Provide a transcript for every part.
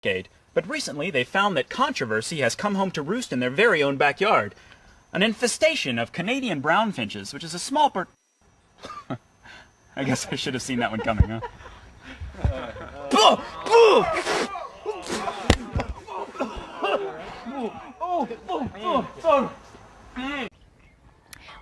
decade. But recently they found that controversy has come home to roost in their very own backyard. An infestation of Canadian brown finches, which is a small I guess I should have seen that one coming, huh?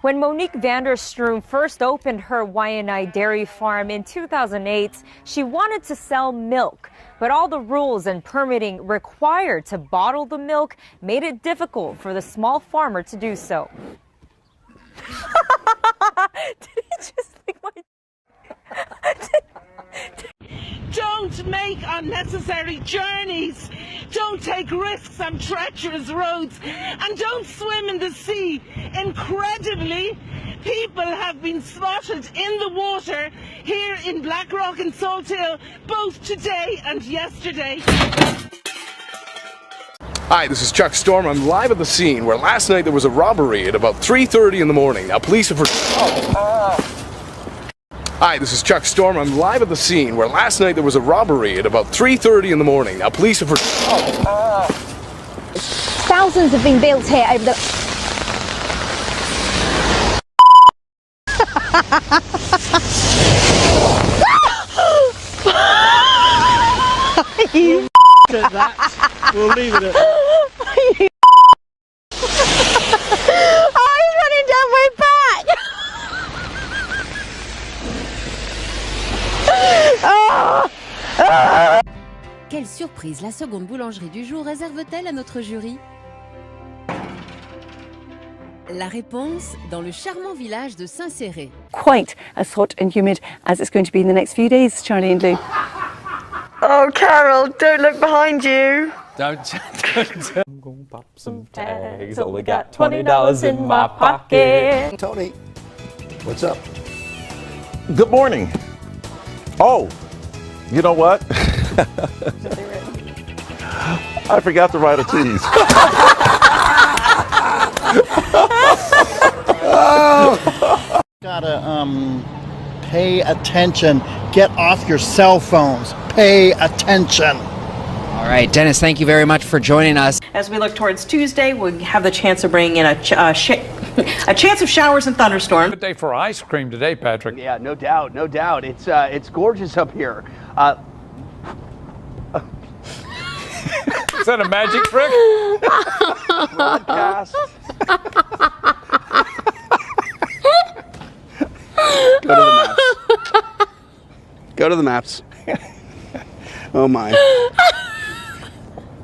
When Monique Vanderstroom first opened her Waianae dairy farm in 2008, she wanted to sell milk, but all the rules and permitting required to bottle the milk made it difficult for the small farmer to do so. Did he just think like... Don't make unnecessary journeys. Don't take risks on treacherous roads. And don't swim in the sea. Incredibly, people have been spotted in the water here in Blackrock and Salt Hill, both today and yesterday. Hi, this is Chuck Storm. I'm live at the scene where last night there was a robbery at about 3:30 in the morning. Now police have... Hi, this is Chuck Storm. I'm live at the scene where last night there was a robbery at about 3:30 in the morning. Now police have... Thousands have been built here over the... You at that. We'll leave it at that. Oh, he's running down my back! Quelle surprise la seconde boulangerie du jour réserve-t-elle à notre jury? La réponse dans le charmant village de Saint-Céré. Quite as hot and humid as it's going to be in the next few days, Charlie and Lou. Oh, Carol, don't look behind you. Don't. I'm gonna pop some tags. Only got $20 in my pocket. Tony, what's up? Good morning. Oh, you know what? I forgot to write a tease. Gotta pay attention. Get off your cell phones. Pay attention. All right, Dennis, thank you very much for joining us. As we look towards Tuesday, we have the chance of bringing in a chance of showers and thunderstorms. Good day for ice cream today, Patrick. Yeah, no doubt, no doubt. It's gorgeous up here. Is that a magic trick? Broadcast. Go to the maps. Oh my.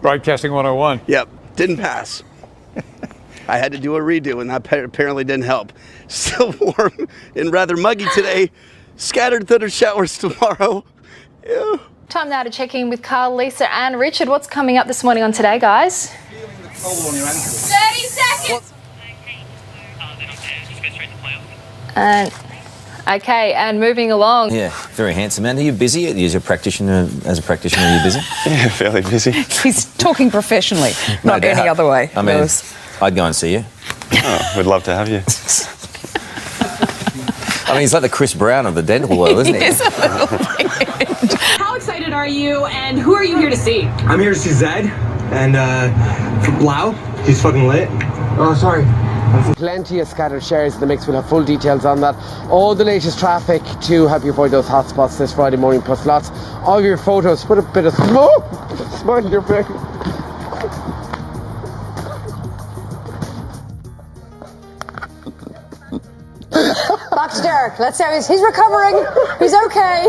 Broadcasting 101. Yep, didn't pass. I had to do a redo, and that apparently didn't help. Still warm and rather muggy today. Scattered thunder showers tomorrow. Ew. Time now to check in with Carl, Lisa and Richard. What's coming up this morning on Today, guys? 30 seconds! And moving along. Yeah, very handsome man. Are you busy? As a practitioner, are you busy? Yeah, fairly busy. He's talking professionally, not doubt. any other way. I mean, I'd go and see you. Oh, we'd love to have you. I mean, he's like the Chris Brown of the dental world, isn't he? Yes, a little bit. How excited are you, and who are you here to see? I'm here to see Zed, and Blau. He's fucking lit. Oh, sorry. Plenty of scattered shares in the mix. We'll have full details on that. All the latest traffic to help you avoid those hotspots this Friday morning, plus lots of your photos. Put a bit of smile in your face. Back to Derek. Let's say he's recovering. He's okay.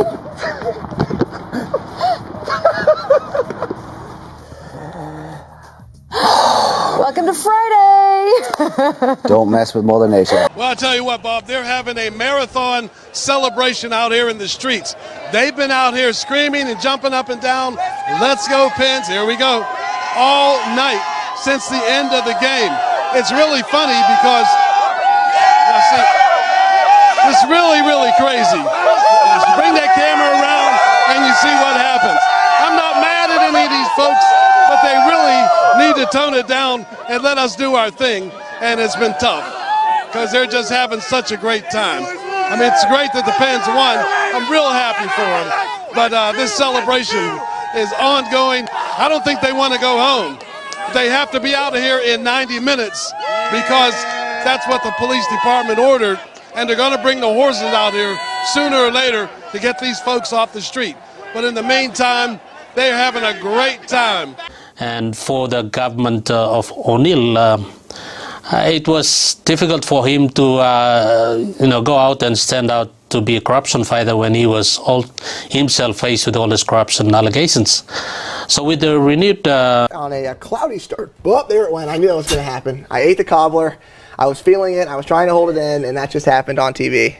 Welcome to Friday. Don't mess with Mother Nature. Well, I'll tell you what, Bob, they're having a marathon celebration out here in the streets. They've been out here screaming and jumping up and down. Let's go, Pens. Here we go. All night since the end of the game. It's really funny because, you see, it's really, really crazy. Just bring that camera around and you see what happens. I'm not mad at any of these folks, but they really need to tone it down and let us do our thing. And it's been tough because they're just having such a great time. I mean, it's great that the Pens won. I'm real happy for them. But this celebration is ongoing. I don't think they want to go home. They have to be out of here in 90 minutes because that's what the police department ordered, and they're going to bring the horses out here sooner or later to get these folks off the street. But in the meantime, they're having a great time. And for the government of O'Neill, it was difficult for him to go out and stand out to be a corruption fighter when he was himself faced with all his corruption allegations. So with the renewed... On a cloudy start, well, there it went. I knew that was going to happen. I ate the cobbler. I was feeling it. I was trying to hold it in, and that just happened on TV.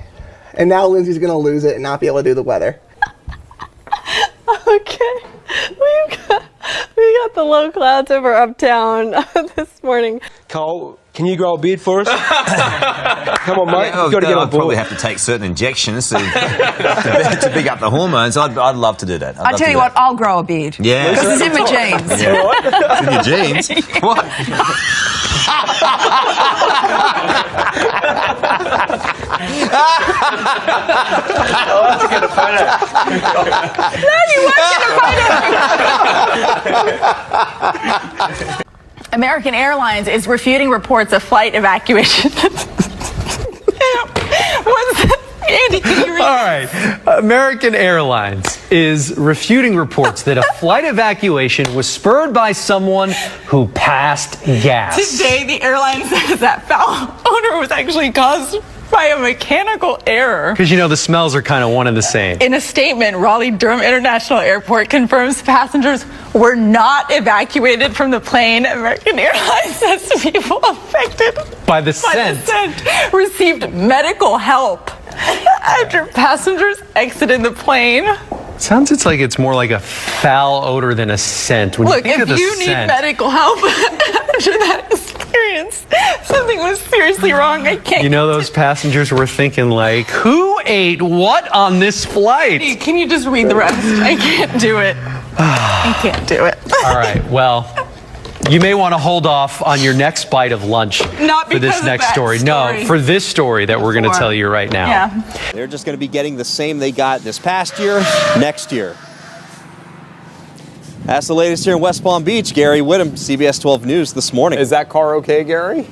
And now Lindsay's going to lose it and not be able to do the weather. Okay. We got the low clouds over uptown this morning. Cole, can you grow a beard for us? Come on, mate. You've got to get on I'd board. probably have to take certain injections to pick up the hormones. I'd love to do that. I'll tell you what, I'll grow a beard. Yeah. Because it's in my genes. Yeah. It's in your genes? What? I'll have to get a photo. No, you won't get a photo. American Airlines is refuting reports of flight evacuation. Andy, can you read? All right. American Airlines is refuting reports that a flight evacuation was spurred by someone who passed gas. Today, the airline says that foul odor was actually caused by a mechanical error. Because, the smells are kind of one and the same. In a statement, Raleigh-Durham International Airport confirms passengers were not evacuated from the plane. American Airlines says people affected By the scent received medical help after passengers exited the plane. Sounds like it's more like a foul odor than a scent. When Look, you think if of the you need scent, medical help after that experience, something was seriously wrong. I can't. those passengers were thinking like, who ate what on this flight? Can you just read the rest? I can't do it. I can't do it. All right, well, you may want to hold off on your next bite of lunch Not for this because of next that story. No, for this story that we're going to tell you right now. Yeah. They're just going to be getting the same they got this past year, next year. That's the latest here in West Palm Beach. Gary Whittam, CBS 12 News this morning. Is that car okay, Gary?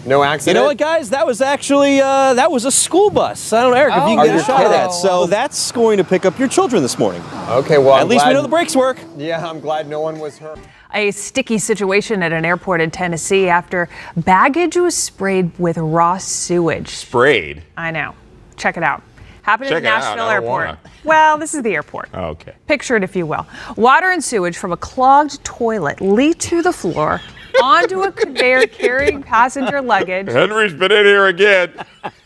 No accident? You know what, guys? That was actually, that was a school bus. I don't know, Eric, if you can get a shot of that. So that's going to pick up your children this morning. Okay, well, at least we know the brakes work. Yeah, I'm glad no one was hurt. A sticky situation at an airport in Tennessee after baggage was sprayed with raw sewage. Sprayed? I know. Check it out. Happened Check at it out. Nashville I don't Airport. wanna. Well, this is the airport. Oh, okay. Picture it, if you will. Water and sewage from a clogged toilet leaked to the floor onto a conveyor carrying passenger luggage. Henry's been in here again.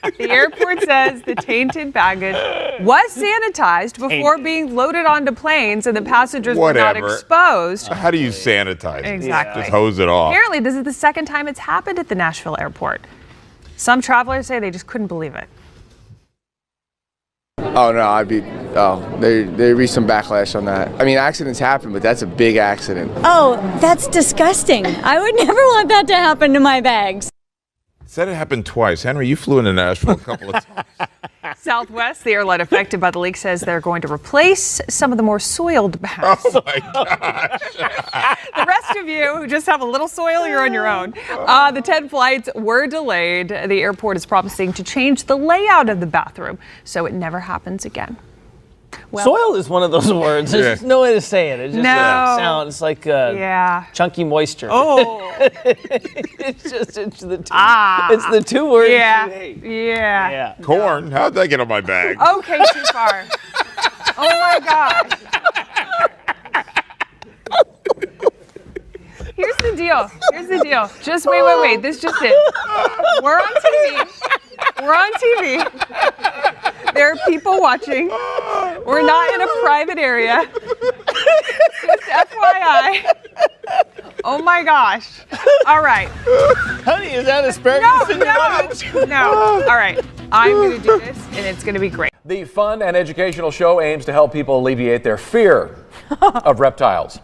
The airport says the tainted baggage was sanitized before being loaded onto planes and the passengers were not exposed. How do you sanitize? Exactly. Just hose it off. Apparently, this is the second time it's happened at the Nashville airport. Some travelers say they just couldn't believe it. Oh no, there'd be some backlash on that. I mean, accidents happen, but that's a big accident. Oh, that's disgusting. I would never want that to happen to my bags. Said it happened twice. Henry, you flew into Nashville a couple of times. Southwest, the airline affected by the leak, says they're going to replace some of the more soiled bags. Oh my gosh. The rest of you who just have a little soil, you're on your own. The 10 flights were delayed. The airport is promising to change the layout of the bathroom so it never happens again. Well, soil is one of those words. There's just no way to say it. It just sounds like chunky moisture. Oh. it's the two words you hate. Yeah. Corn? How'd that get on my bag? Okay, too far. Oh my gosh. Here's the deal. Just wait. This just in. We're on TV. There are people watching. We're not in a private area. Just FYI. Oh my gosh. All right. Honey, is that asparagus in your luggage? No. All right. I'm going to do this, and it's going to be great. The fun and educational show aims to help people alleviate their fear of reptiles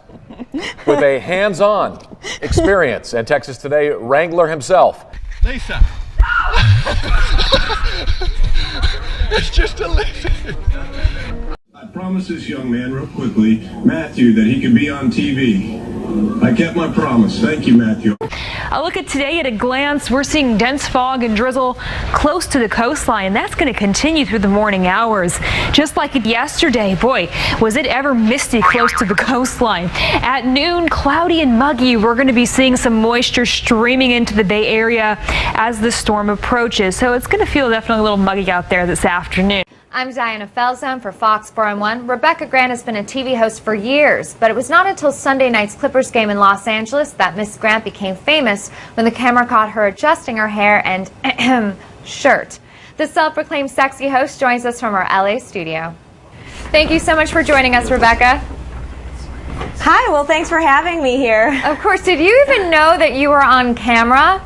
with a hands-on experience. And Texas Today Wrangler himself. Lisa. It's just a lizard. promised this young man real quickly, Matthew, that he could be on TV. I kept my promise. Thank you, Matthew. A look at today at a glance. We're seeing dense fog and drizzle close to the coastline. That's going to continue through the morning hours. Just like it yesterday. Boy, was it ever misty close to the coastline. At noon, cloudy and muggy. We're going to be seeing some moisture streaming into the Bay Area as the storm approaches. So it's going to feel definitely a little muggy out there this afternoon. I'm Diana Felzone for Fox 4-on-1. Rebecca Grant has been a TV host for years, but it was not until Sunday night's Clippers game in Los Angeles that Miss Grant became famous when the camera caught her adjusting her hair and shirt. The self-proclaimed sexy host joins us from our LA studio. Thank you so much for joining us, Rebecca. Hi, well, thanks for having me here. Of course, did you even know that you were on camera?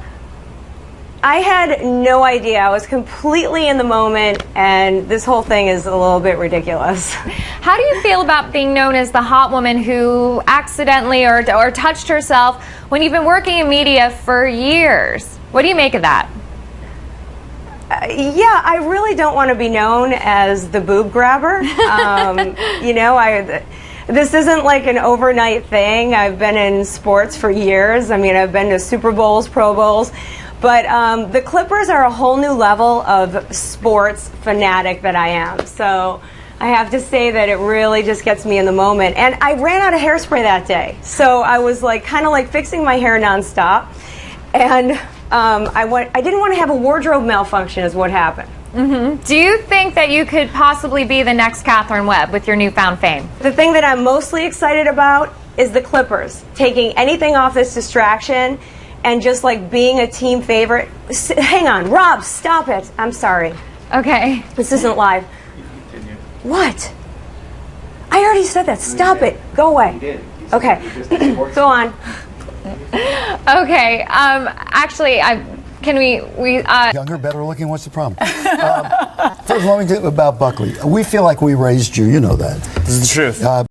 I had no idea. I was completely in the moment, and this whole thing is a little bit ridiculous. How do you feel about being known as the hot woman who accidentally or touched herself when you've been working in media for years? What do you make of that? Yeah, I really don't want to be known as the boob grabber. You know, this isn't like an overnight thing. I've been in sports for years. I mean, I've been to Super Bowls, Pro Bowls. But the Clippers are a whole new level of sports fanatic that I am. So I have to say that it really just gets me in the moment. And I ran out of hairspray that day. So I was like kind of like fixing my hair nonstop. And I didn't want to have a wardrobe malfunction is what happened. Mm-hmm. Do you think that you could possibly be the next Catherine Webb with your newfound fame? The thing that I'm mostly excited about is the Clippers. Taking anything off this distraction and just like being a team favorite. Hang on, Rob, stop it. I'm sorry. Okay. This isn't live. What? I already said that. Stop it. Go away. Okay. Go on. Okay. Actually, Younger, better looking, what's the problem? First, let me tell you about Buckley. We feel like we raised you, you know that. This is the truth.